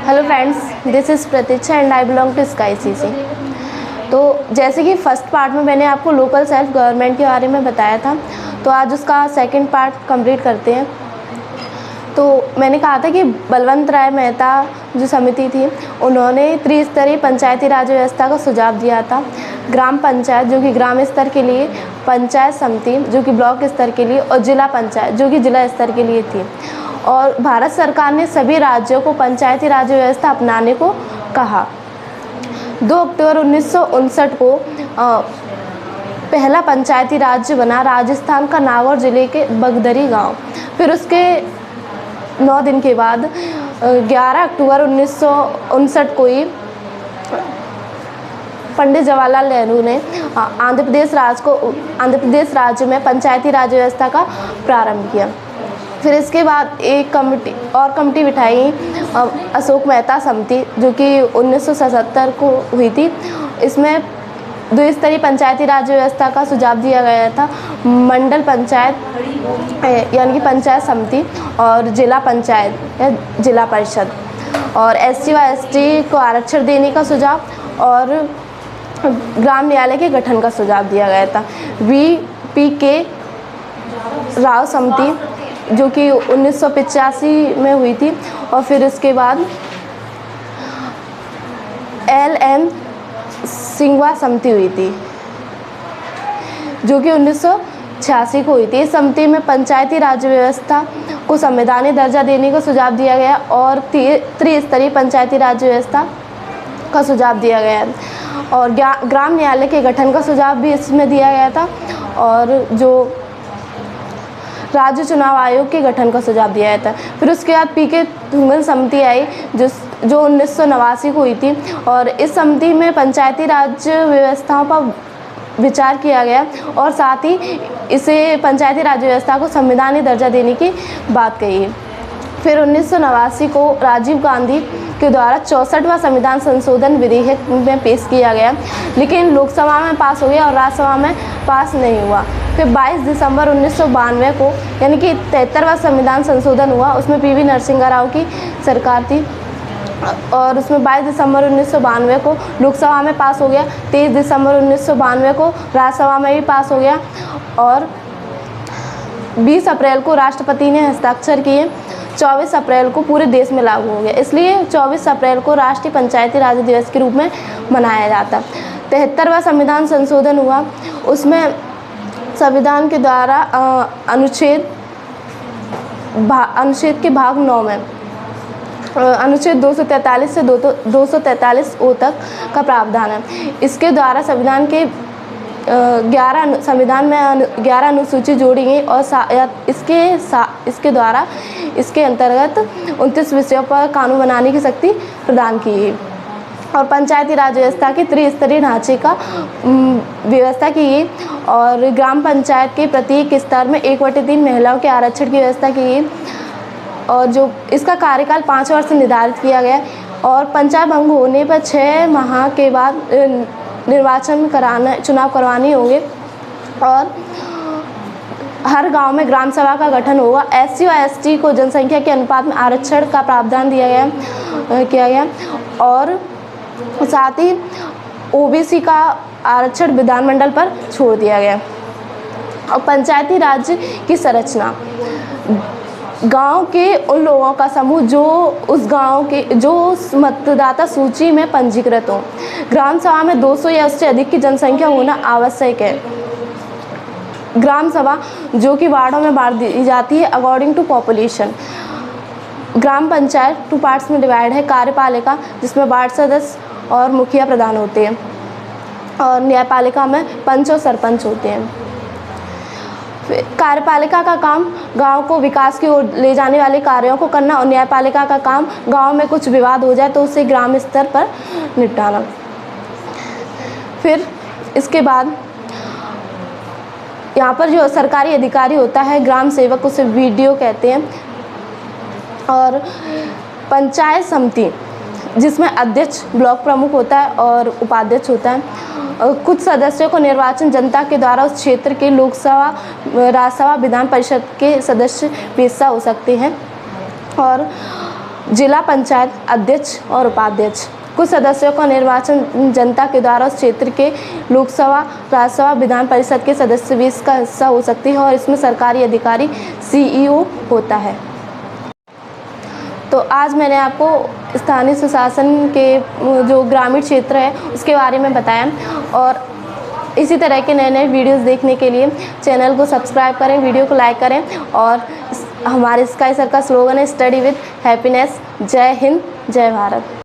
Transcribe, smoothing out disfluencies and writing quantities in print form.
Hello friends, this is Pratiksha and I belong to Sky CC. तो जैसे कि first part में मैंने आपको लोकल सेल्फ गवर्नमेंट के बारे में बताया था, तो आज उसका सेकंड पार्ट कंप्लीट करते हैं। तो मैंने कहा था कि बलवंत राय मेहता जो समिति थी, उन्होंने त्रिस्तरीय पंचायती राज व्यवस्था का सुझाव दिया था। ग्राम पंचायत जो कि ग्राम स्तर के लिए, पंचायत समिति जो कि ब्लॉक स्तर के लिए, और जिला पंचायत जो कि जिला स्तर के लिए थी। और भारत सरकार ने सभी राज्यों को पंचायती राज व्यवस्था अपनाने को कहा। 2 अक्टूबर 1959 को पहला पंचायती राज्य बना राजस्थान का नागौर जिले के बगदरी गांव। फिर उसके 9 दिन के बाद 11 अक्टूबर 1959 को ही पंडित जवाहरलाल नेहरू ने आंध्र प्रदेश राज्य में पंचायती राज व्यवस्था का प्रारंभ किया। फिर इसके बाद एक कमेटी बिठाई, अशोक मेहता समिति, जो कि 1977 को हुई थी। इसमें 2 स्तरीय पंचायती राज व्यवस्था का सुझाव दिया गया था। मंडल पंचायत यानी कि पंचायत समिति, और जिला पंचायत या जिला परिषद, और SC व ST को आरक्षण देने का सुझाव, और ग्राम न्यायालय के गठन का सुझाव दिया गया था। VPK राव समिति जो कि 1985 में हुई थी, और फिर उसके बाद LM सिंघवा समिति हुई थी जो कि 1986 को हुई थी। इस समिति में पंचायती राज व्यवस्था को संवैधानिक दर्जा देने का सुझाव दिया गया, और त्रिस्तरीय पंचायती राज व्यवस्था का सुझाव दिया गया, और ग्राम न्यायालय के गठन का सुझाव भी इसमें दिया गया था, और जो राज्य चुनाव आयोग के गठन का सुझाव दिया गया था। फिर उसके बाद PK धुंगल समिति आई जो 1989 को हुई थी, और इस समिति में पंचायती राज व्यवस्थाओं पर विचार किया गया, और साथ ही इसे पंचायती राज व्यवस्था को संवैधानिक दर्जा देने की बात कही। फिर 1989 को राजीव गांधी के द्वारा 64वां संविधान संशोधन विधेयक में पेश किया गया, लेकिन लोकसभा में पास हो गया और राज्यसभा में पास नहीं हुआ। फिर 22 दिसंबर 1992 को यानी कि 73वां संविधान संशोधन हुआ। उसमें PV नरसिम्हा राव की सरकार थी, और उसमें 22 दिसंबर 1992 को लोकसभा में पास हो गया। 23 दिसंबर 1992 को राज्यसभा में भी पास हो गया, और 20 अप्रैल को राष्ट्रपति ने हस्ताक्षर किए। 24 अप्रैल को पूरे देश में लागू हो गया, इसलिए 24 अप्रैल को राष्ट्रीय पंचायती राज दिवस के रूप में मनाया जाता। 73वां संविधान संशोधन हुआ। उसमें संविधान के द्वारा अनुच्छेद के भाग 9 में अनुच्छेद 243 से 243 O तक का प्रावधान है। इसके द्वारा संविधान के 11 अनुसूची जोड़ी गई, और इसके द्वारा इसके अंतर्गत 29 विषयों पर कानून बनाने की शक्ति प्रदान की गई, और पंचायती राज व्यवस्था के त्रिस्तरीय ढांचे का व्यवस्था की गई, और ग्राम पंचायत के प्रत्येक स्तर में 1/3 महिलाओं के आरक्षण की व्यवस्था की गई, और जो इसका कार्यकाल 5 वर्ष निर्धारित किया गया, और पंचायत भंग होने पर 6 माह के बाद चुनाव करवाने होंगे, और हर गांव में ग्राम सभा का गठन होगा। SC व ST को जनसंख्या के अनुपात में आरक्षण का प्रावधान किया गया, और साथ ही OBC का आरक्षण विधानमंडल पर छोड़ दिया गया। और पंचायती राज की संरचना, गांव के उन लोगों का समूह जो उस गांव के मतदाता सूची में पंजीकृत हो। ग्राम सभा में 200 या उससे अधिक की जनसंख्या होना आवश्यक है। ग्राम सभा जो कि वार्डों में बांट दी जाती है according to population. Gram panchayat 2 parts में डिवाइड है। कार्यपालिका जिसमें वार्ड सदस्य और मुखिया प्रधान होते हैं, और न्यायपालिका में पंच और सरपंच होते हैं। कार्यपालिका का काम गांव को विकास की ओर ले जाने वाले कार्यों को करना, और न्यायपालिका का काम गांव में कुछ विवाद हो जाए तो उसे ग्राम स्तर पर निपटाना। फिर इसके बाद यहाँ पर जो सरकारी अधिकारी होता है, ग्राम सेवक, उसे VDO कहते हैं। और पंचायत समिति जिसमें अध्यक्ष, ब्लॉक प्रमुख होता है और उपाध्यक्ष होता है। कुछ सदस्यों को निर्वाचन जनता के द्वारा उस क्षेत्र के लोकसभा, राज्यसभा, विधान परिषद के सदस्य भी हिस्सा हो सकते हैं। और जिला पंचायत अध्यक्ष और उपाध्यक्ष। कुछ सदस्यों का निर्वाचन जनता के द्वारा उस क्षेत्र के लोकसभा, राज्यसभा, विधान परिषद के सदस्य भी इसका हिस्सा हो सकती है और इसमें सरकारी अधिकारी CEO होता है। तो आज मैंने आपको स्थानीय सुशासन के जो ग्रामीण क्षेत्र है उसके बारे में बताया और इसी तरह के नए नए वीडियोस देखने के लिए चैनल को सब्सक्राइब करें, वीडियो को लाइक करें और हमारे स्काई सर का स्लोगन है स्टडी विद हैप्पीनेस। जय हिंद, जय भारत।